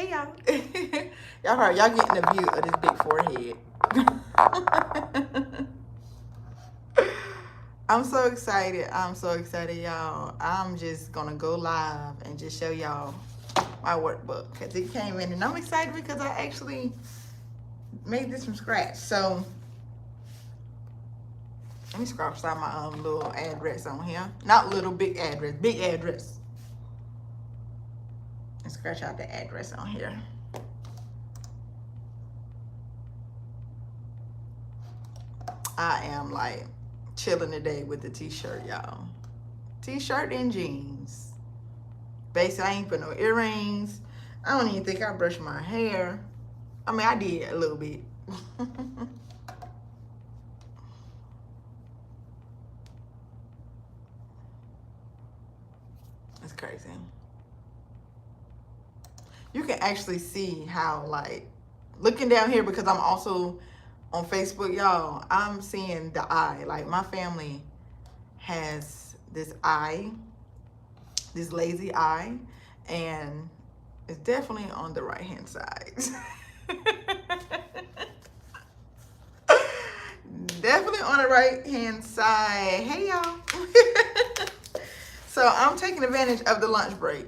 Hey y'all. Y'all heard, y'all getting a view of this big forehead. I'm so excited. I'm so excited, y'all. I'm just gonna go live and just show y'all my workbook because it came in, and I'm excited because I actually made this from scratch. So let me scratch out my little address on here. Not little, big address. Big address. And scratch out the address on here. I am like chilling today with the t-shirt, y'all. T-shirt and jeans. Basically, I ain't put no earrings. I don't even think I brushed my hair. I mean, I did a little bit. It's crazy. You can actually see how, like, looking down here, because I'm also on Facebook, y'all, I'm seeing the eye. Like, my family has this eye, this lazy eye, and it's definitely on the right hand side. Definitely on the right hand side. Hey y'all. So I'm taking advantage of the lunch break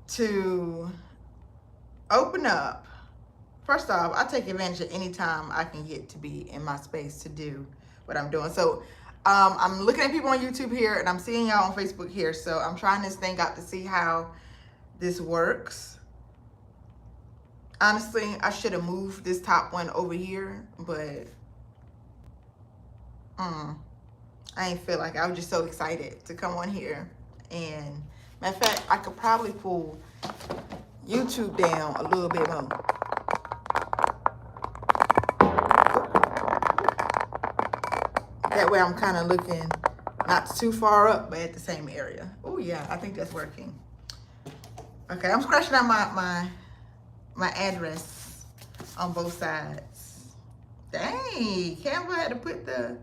to open up. First off, I take advantage of any time I can get to be in my space to do what I'm doing. So I'm looking at people on YouTube here, and I'm seeing y'all on Facebook here. So I'm trying this thing out to see how this works. Honestly, I should have moved this top one over here, but I ain't feel like I was just so excited to come on here. And matter of fact, I could probably pull YouTube down a little bit more. That way I'm kind of looking not too far up, but at the same area. Oh yeah, I think that's working. Okay, I'm scratching out my address on both sides. Dang, Canva had to put the,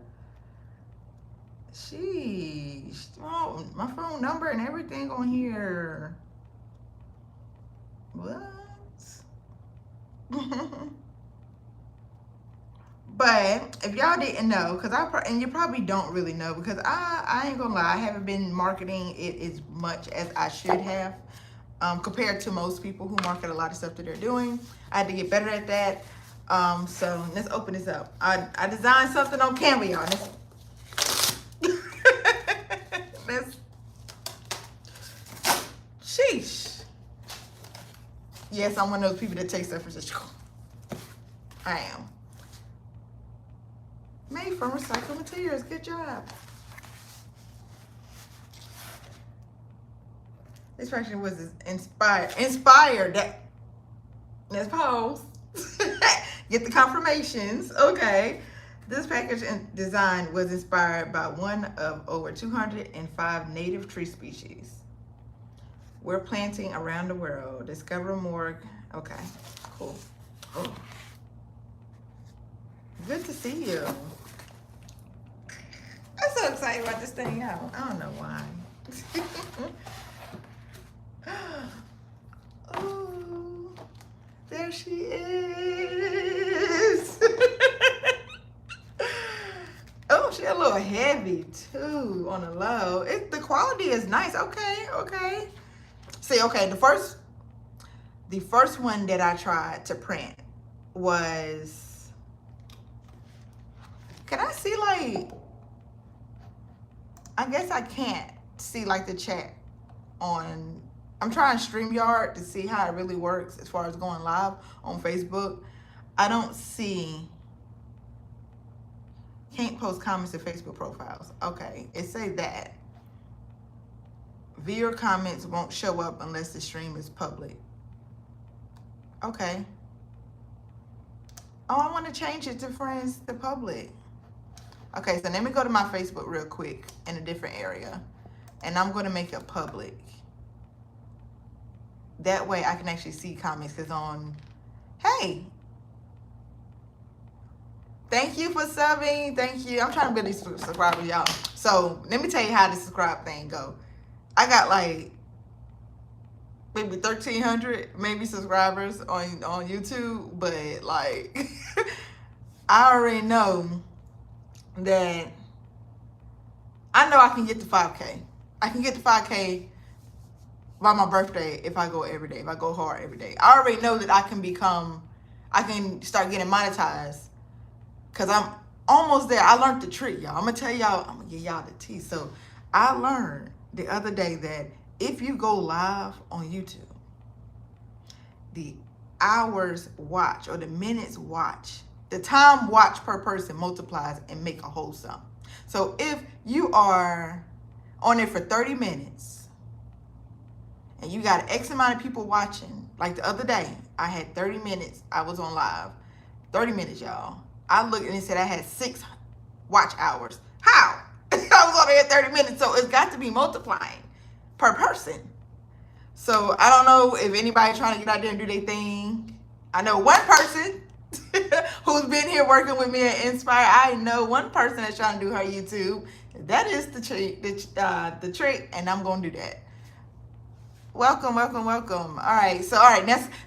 sheesh, oh, my phone number and everything on here. What? But if y'all didn't know, because and you probably don't really know, because I ain't gonna lie, I haven't been marketing it as much as I should have, compared to most people who market a lot of stuff that they're doing. I had to get better at that. So let's open this up. I designed something on Canva, y'all. Let's, sheesh. Yes, I'm one of those people that take stuff and just, I am. Made from recycled materials. Good job. This packaging was inspired. Let's pause. Get the confirmations. Okay. This package and design was inspired by one of over 205 native tree species we're planting around the world. Discover more. Okay, cool. Oh. Good to see you. I'm so excited about this thing out. I don't know why. Oh, there she is. Oh, she a little heavy too on the low. The quality is nice. Okay, okay. See, okay, the first one that I tried to print was, can I see, like, I guess I can't see like the chat on, I'm trying StreamYard to see how it really works as far as going live on Facebook. I don't see, can't post comments to Facebook profiles. Okay, it say that. Viewer comments won't show up unless the stream is public. Okay. Oh, I want to change it to friends to public. Okay, so let me go to my Facebook real quick in a different area. And I'm going to make it public. That way I can actually see comments. Because on, hey, thank you for subbing. Thank you. I'm trying to build these subscribers, y'all. So let me tell you how the subscribe thing go. I got like maybe 1,300 maybe subscribers on YouTube, but like I already know that I know I can get to 5K. I can get to 5K by my birthday if I go every day, if I go hard every day. I already know that I can start getting monetized because I'm almost there. I learned the trick, y'all. I'm going to tell y'all, I'm going to give y'all the tea. So I learned the other day that if you go live on YouTube, the hours watch or the minutes watch, the time watch per person multiplies and make a whole sum. So if you are on it for 30 minutes and you got X amount of people watching, like the other day, I had 30 minutes, I was on live, 30 minutes, y'all. I looked and it said I had 6 watch hours. How? I was on there 30 minutes, so it's got to be multiplying per person. So I don't know if anybody trying to get out there and do their thing. I know one person who's been here working with me at Inspire. I know one person that's trying to do her YouTube. That is the trick, and I'm gonna do that. Welcome, welcome, welcome. All right,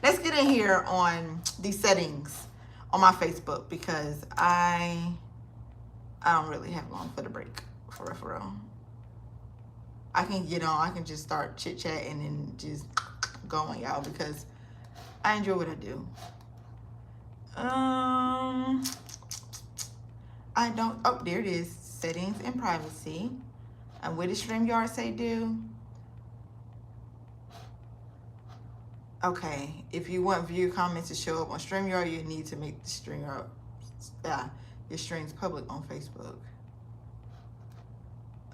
let's get in here on these settings on my Facebook because I don't really have long for the break, for real. I can get on, I can just start chit-chatting and just going, y'all, because I enjoy what I do. I don't, oh, there it is. Settings and privacy. And what does StreamYard say do? Okay, if you want view comments to show up on StreamYard, you need to make the StreamYard, your streams public on Facebook.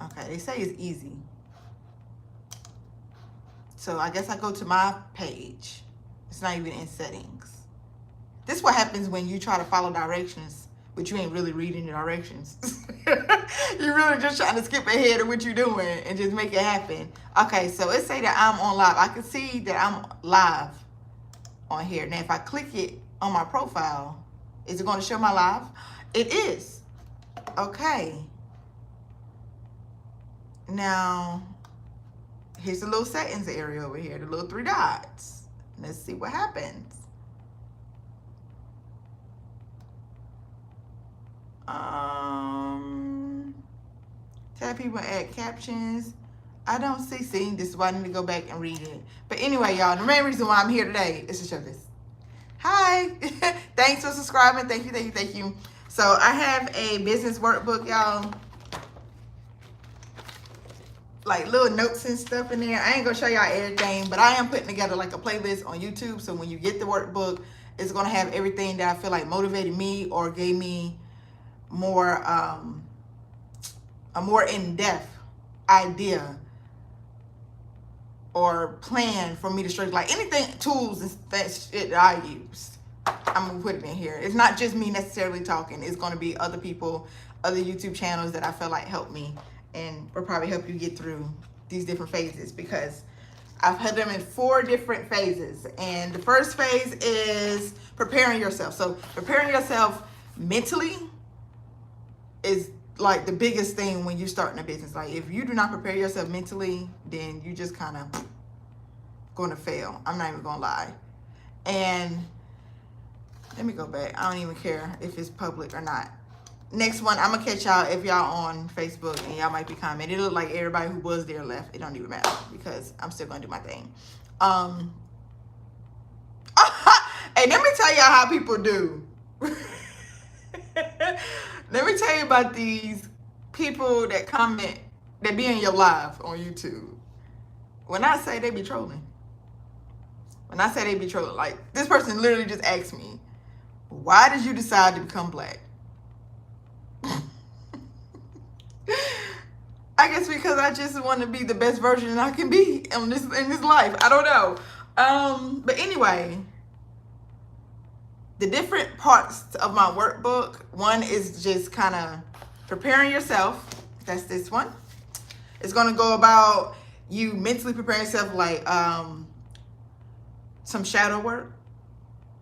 Okay, they say it's easy. So I guess I go to my page. It's not even in settings. This is what happens when you try to follow directions, but you ain't really reading the directions. You're really just trying to skip ahead of what you're doing and just make it happen. Okay, so it say that I'm on live. I can see that I'm live on here. Now, if I click it on my profile, is it going to show my live? It is. Okay. Now, here's the little settings area over here, the little 3 dots. Let's see what happens. Tell people add captions. I don't see, this is why I need to go back and read it. But anyway, y'all, the main reason why I'm here today is to show this. Hi, thanks for subscribing. Thank you, thank you, thank you. So I have a business workbook, y'all. Like little notes and stuff in there. I ain't gonna show y'all everything, but I am putting together like a playlist on YouTube. So when you get the workbook, it's gonna have everything that I feel like motivated me or gave me more, a more in-depth idea or plan for me to straight, like anything, tools and shit that I use. I'm gonna put it in here. It's not just me necessarily talking. It's gonna be other people, other YouTube channels that I feel like help me and will probably help you get through these different phases because I've had them in 4 different phases. And the first phase is preparing yourself. So preparing yourself mentally is like the biggest thing when you're starting a business. Like if you do not prepare yourself mentally, then you just kind of going to fail. I'm not even gonna lie. And let me go back. I don't even care if it's public or not. Next one, I'm gonna catch y'all if y'all on Facebook and y'all might be commenting. It look like everybody who was there left. It don't even matter because I'm still gonna do my thing. Hey, let me tell y'all how people do. Let me tell you about these people that comment, that be in your live on YouTube. When I say they be trolling, like this person literally just asked me, why did you decide to become black? I guess because I just want to be the best version I can be in this life. I don't know. But anyway, the different parts of my workbook, one is just kind of preparing yourself. That's this one. It's going to go about you mentally preparing yourself, like some shadow work,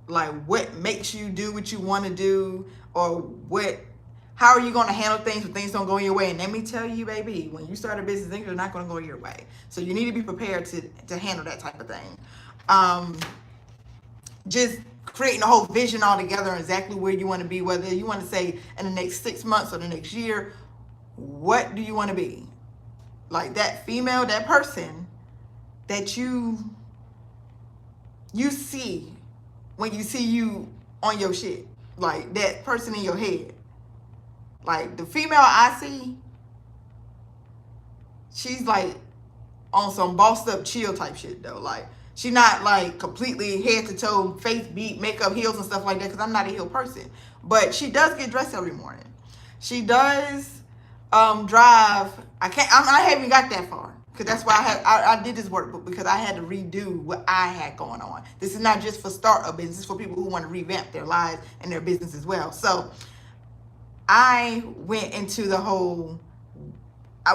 like what makes you do what you want to do, or what How are you going to handle things when things don't go your way? And let me tell you, baby, when you start a business, things are not going to go your way. So you need to be prepared to handle that type of thing. Just creating a whole vision all together, exactly where you want to be, whether you want to say in the next 6 months or the next year, what do you want to be? Like that female, that person that you see when you see you on your shit, like that person in your head. Like the female I see, she's like on some bossed up chill type shit though. Like she's not like completely head to toe, face beat, makeup, heels and stuff like that, because I'm not a heel person. But she does get dressed every morning. She does drive. I haven't even got that far, because that's why I did this workbook, because I had to redo what I had going on. This is not just for startup business, it's for people who want to revamp their lives and their business as well. So I went into the whole,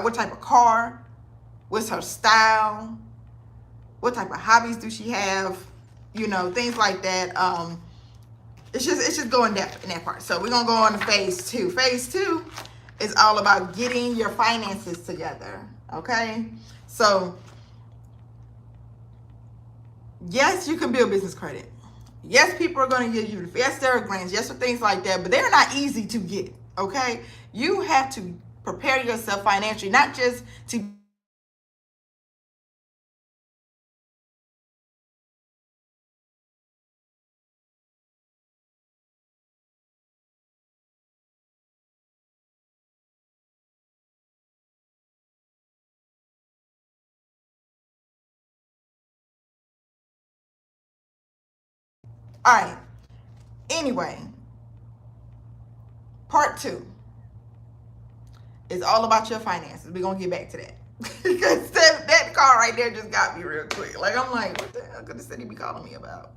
what type of car, what's her style, what type of hobbies do she have, things like that. It's just going depth in that part. So we're gonna go on to phase 2. Phase 2 is all about getting your finances together. Okay, so yes, you can build business credit. Yes, people are going to give you, yes, there are grants, yes, or things like that, but they're not easy to get. Okay, you have to prepare yourself financially, not just to all right. Anyway, part 2 is all about your finances. We're gonna get back to that. Because that call right there just got me real quick. Like, I'm like, what the hell could the city be calling me about?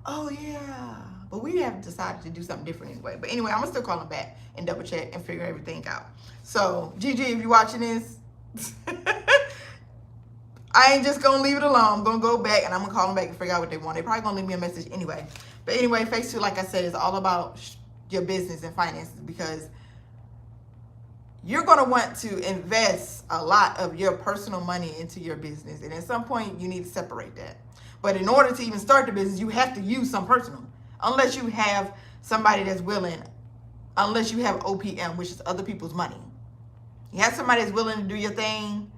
Oh yeah, but we have decided to do something different anyway. But anyway, I'm gonna still call him back and double check and figure everything out. So Gigi, if you're watching this, I ain't just gonna leave it alone. I'm gonna go back and I'm gonna call them back and figure out what they want. They're probably gonna leave me a message anyway. But anyway, phase 2, like I said, is all about your business and finances, because you're going to want to invest a lot of your personal money into your business. And at some point, you need to separate that. But in order to even start the business, you have to use some personal. Unless you have somebody that's willing, unless you have OPM, which is other people's money. You have somebody that's willing to do your thing,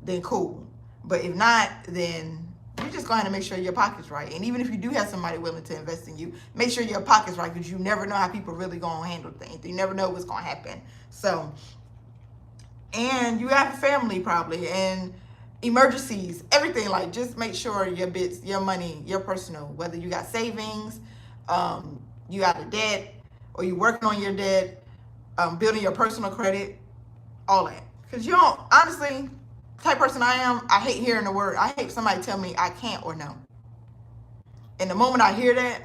then cool. But if not, then you're just going to have to make sure your pocket's right. And even if you do have somebody willing to invest in you, make sure your pocket's right, because you never know how people really going to handle things. You never know what's going to happen. So, and you have a family probably, and emergencies, everything. Like, just make sure your bits, your money, your personal, whether you got savings, you got a debt, or you working on your debt, building your personal credit, all that. Because you don't, honestly, type person I am, I hate hearing the word. I hate somebody tell me I can't or no. And the moment I hear that,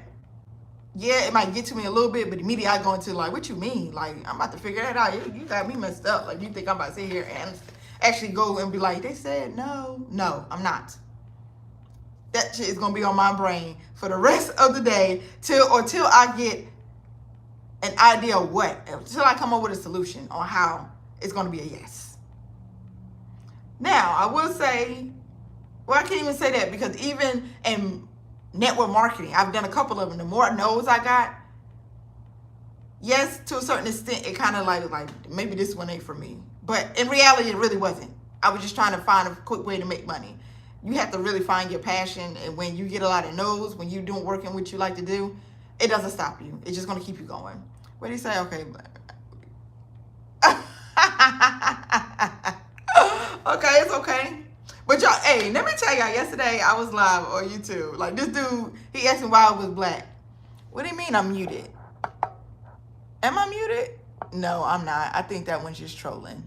yeah, it might get to me a little bit, but immediately I go into like, what you mean? Like, I'm about to figure that out. You got me messed up. Like, you think I'm about to sit here and actually go and be like, they said no. No, I'm not. That shit is going to be on my brain for the rest of the day till I get an idea of what, until I come up with a solution on how it's going to be a yes. Now, I will say, well, I can't even say that, because even in network marketing, I've done a couple of them. The more no's I got, yes, to a certain extent, it kind of like maybe this one ain't for me. But in reality, it really wasn't. I was just trying to find a quick way to make money. You have to really find your passion, and when you get a lot of no's, when you're doing working what you like to do, it doesn't stop you. It's just going to keep you going. What do you say? Okay. Okay, it's okay. But y'all, hey, let me tell y'all, yesterday I was live on YouTube. Like, this dude, he asked me why I was black. What do you mean I'm muted? Am I muted? No, I'm not. I think that one's just trolling.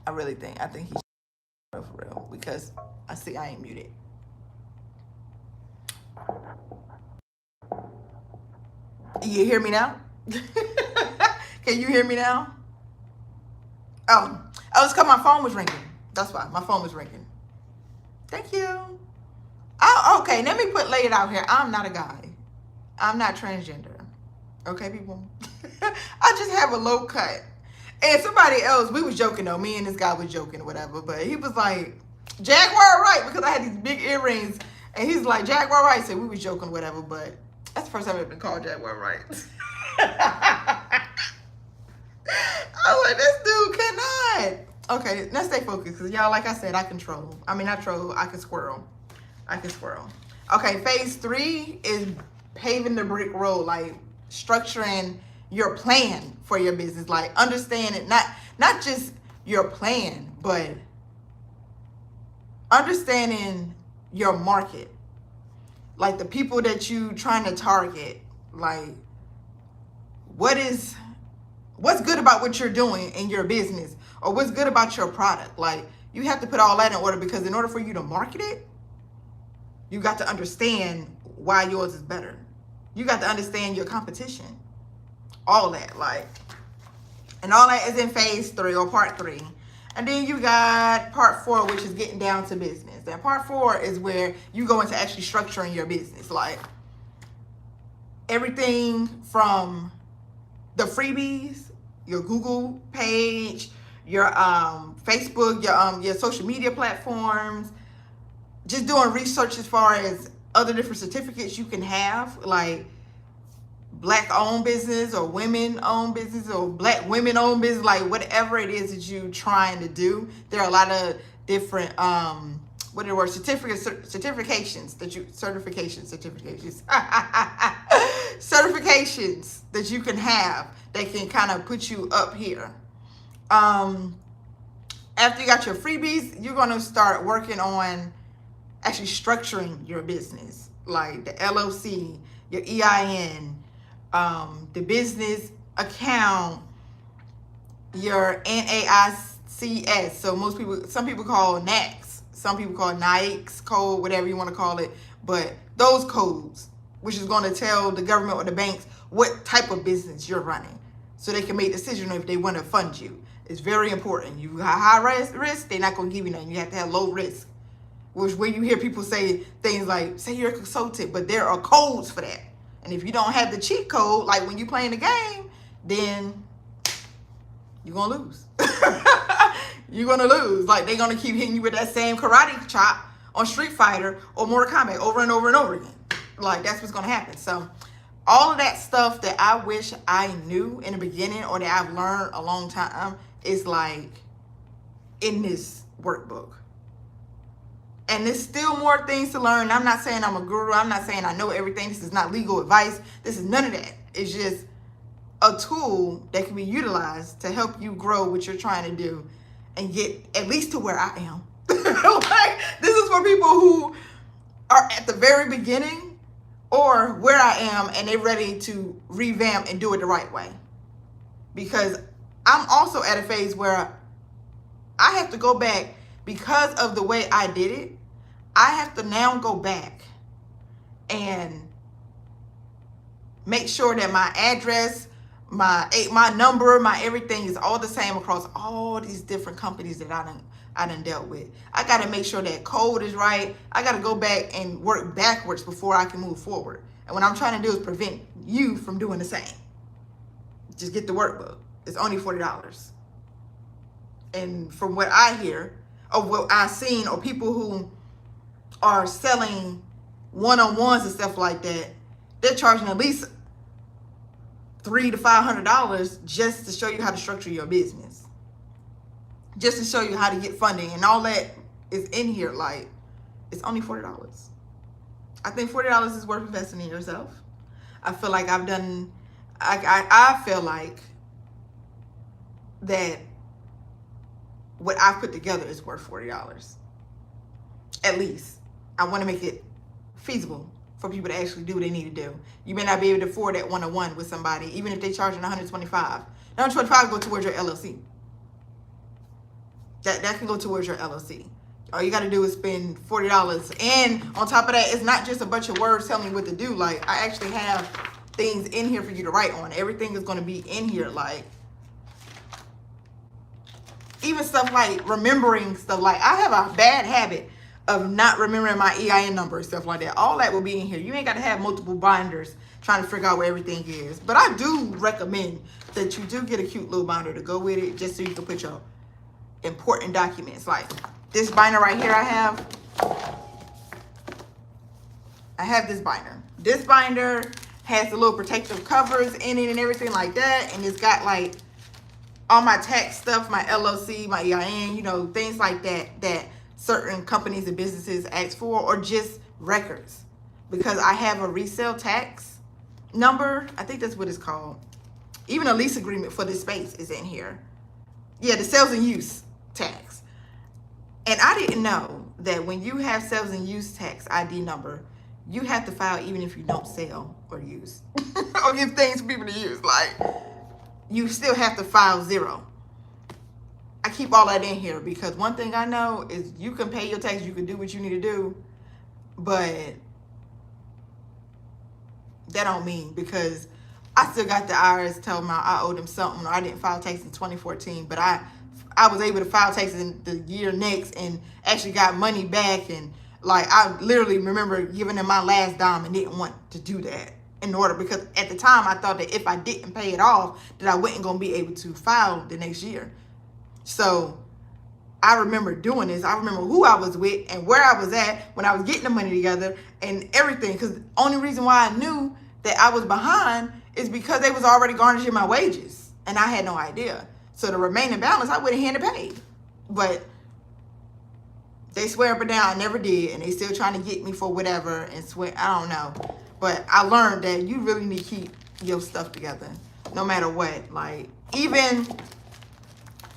I think he's for real, because I see I ain't muted. You hear me now? Can you hear me now? Oh, it's because my phone was ringing. That's why my phone was ringing. Thank you. Oh, okay, lay it out here. I'm not a guy. I'm not transgender. Okay, people? I just have a low cut. And somebody else, we was joking though. Me and this guy was joking or whatever. But he was like, Jaguar Wright, because I had these big earrings. And he's like, Jaguar Wright. So we was joking or whatever. But that's the first time I've ever been called Jaguar Wright. I was like, this dude cannot. Okay, let's stay focused. Because y'all, like I said, I control. I mean, not troll. I can squirrel. I can squirrel. Okay, phase 3 is paving the brick road. Like structuring your plan for your business. Like understanding, not just your plan, but understanding your market. Like the people that you trying to target. Like what's good about what you're doing in your business, or what's good about your product. Like you have to put all that in order, because in order for you to market it, you got to understand why yours is better. You got to understand your competition. All that, like, and all that is in phase 3 or part 3. And then you got part 4, which is getting down to business. And part 4 is where you go into actually structuring your business. Like everything from the freebies, your Google page, your Facebook, your social media platforms, just doing research as far as other different certificates you can have, like Black owned business or women owned business or Black women owned business, like whatever it is that you're trying to do. There are a lot of different certifications that you can have that can kind of put you up here. After you got your freebies, you're going to start working on actually structuring your business, like the LLC, your EIN, the business account, your NAICS. So some people call NACS, some people call NAICS code, whatever you want to call it. But those codes, which is going to tell the government or the banks what type of business you're running, so they can make a decision if they want to fund you. It's very important. You have high risk, they're not going to give you nothing. You have to have low risk. Which when you hear people say things like, say you're a consultant, but there are codes for that. And if you don't have the cheat code, like when you're playing the game, then you're going to lose. You're going to lose. Like they're going to keep hitting you with that same karate chop on Street Fighter or Mortal Kombat over and over and over again. Like that's what's going to happen. So all of that stuff that I wish I knew in the beginning or that I've learned a long time is like in this workbook. And there's still more things to learn. I'm not saying I'm a guru. I'm not saying I know everything. This is not legal advice. This is none of that. It's just a tool that can be utilized to help you grow what you're trying to do and get at least to where I am. Like, this is for people who are at the very beginning or where I am and they're ready to revamp and do it the right way. Because I'm also at a phase where I have to go back because of the way I did it. I have to now go back and make sure that my address, my number, my everything is all the same across all these different companies that I done dealt with. I got to make sure that code is right. I got to go back and work backwards before I can move forward. And what I'm trying to do is prevent you from doing the same. Just get the workbook. It's only $40. And from what I hear, or what I've seen, or people who are selling one-on-ones and stuff like that, they're charging at least $300 to $500 just to show you how to structure your business, just to show you how to get funding, and all that is in here. Like, it's only $40. I think $40 is worth investing in yourself. I feel like I feel like that what I put together is worth $40. At least. I want to make it feasible for people to actually do what they need to do. You may not be able to afford that one-on-one with somebody, even if they're charging $125. $125 go towards your LLC. That can go towards your LLC. All you got to do is spend $40. And on top of that, it's not just a bunch of words telling you what to do. Like, I actually have things in here for you to write on. Everything is going to be in here. Like, even stuff like remembering stuff. Like, I have a bad habit of not remembering my EIN number and stuff like that. All that will be in here. You ain't got to have multiple binders trying to figure out where everything is. But I do recommend that you do get a cute little binder to go with it, just so you can put your important documents. Like this binder right here I have this binder. This binder has the little protective covers in it and everything like that. And it's got like all my tax stuff, my LLC, my EIN, you know, things like that, that certain companies and businesses ask for, or just records. Because I have a resale tax number. I think that's what it's called. Even a lease agreement for this space is in here. Yeah, the sales and use tax. And I didn't know that when you have sales and use tax ID number, you have to file even if you don't sell or use or give things for people to use. Like, you still have to file 0. I keep all that in here because one thing I know is you can pay your taxes, you can do what you need to do, but that don't mean, because I still got the IRS telling me I owe them something, or I didn't file taxes in 2014, but I was able to file taxes in the year next and actually got money back. And like, I literally remember giving them my last dime and didn't want to do that in order, because at the time I thought that if I didn't pay it off, that I wasn't going to be able to file the next year. So I remember doing this. I remember who I was with and where I was at when I was getting the money together and everything. Because the only reason why I knew that I was behind is because they was already garnishing my wages and I had no idea. So the remaining balance I would have had to pay. But they swear up and down I never did, and they still trying to get me for whatever and swear, I don't know. But I learned that you really need to keep your stuff together no matter what. Like, even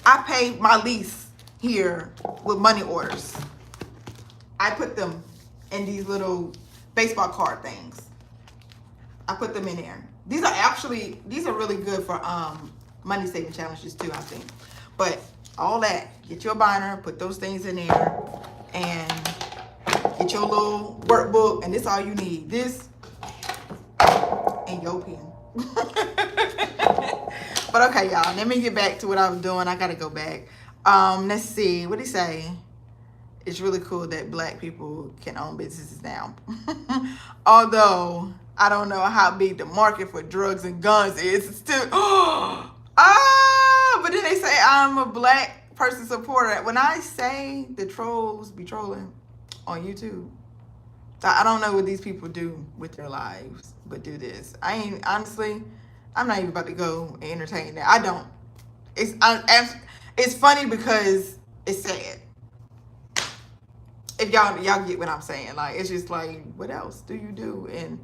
I pay my lease here with money orders. I put them in these little baseball card things. I put them in there. These are really good for money saving challenges too, I think. But all that, get your binder, put those things in there, and get your little workbook, and this all you need. This and your pen. But okay, y'all, let me get back to what I was doing. I gotta go back. Let's see, what did he say? It's really cool that Black people can own businesses now. Although I don't know how big the market for drugs and guns is. It's still but then they say I'm a Black person supporter. When I say the trolls be trolling on YouTube, I don't know what these people do with their lives, but do this. Honestly, I'm not even about to go and entertain that. I don't. It's funny because it's sad. If y'all get what I'm saying, like, it's just like, what else do you do? And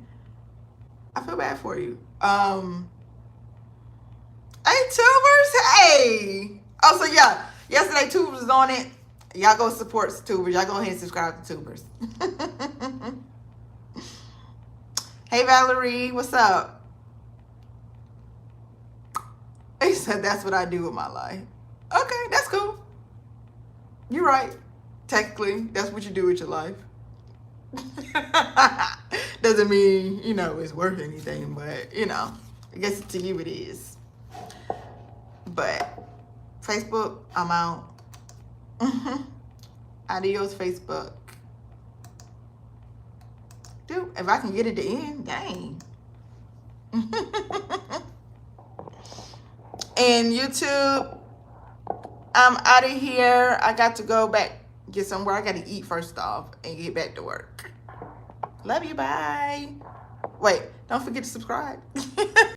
I feel bad for you. Hey, Tubers, hey. Oh, so yeah, yesterday Tubers was on it. Y'all go support Tubers. Y'all go ahead and subscribe to Tubers. Hey, Valerie, what's up? He said that's what I do with my life. Okay, that's cool. You're right. Technically, that's what you do with your life. Doesn't mean, you know, it's worth anything, but, you know, I guess to you it is. But Facebook, I'm out. Adios, Facebook. Dude, if I can get it to end, dang. And YouTube, I'm out of here. I got to go back, get somewhere. I got to eat first off and get back to work. Love you, bye. Wait, don't forget to subscribe.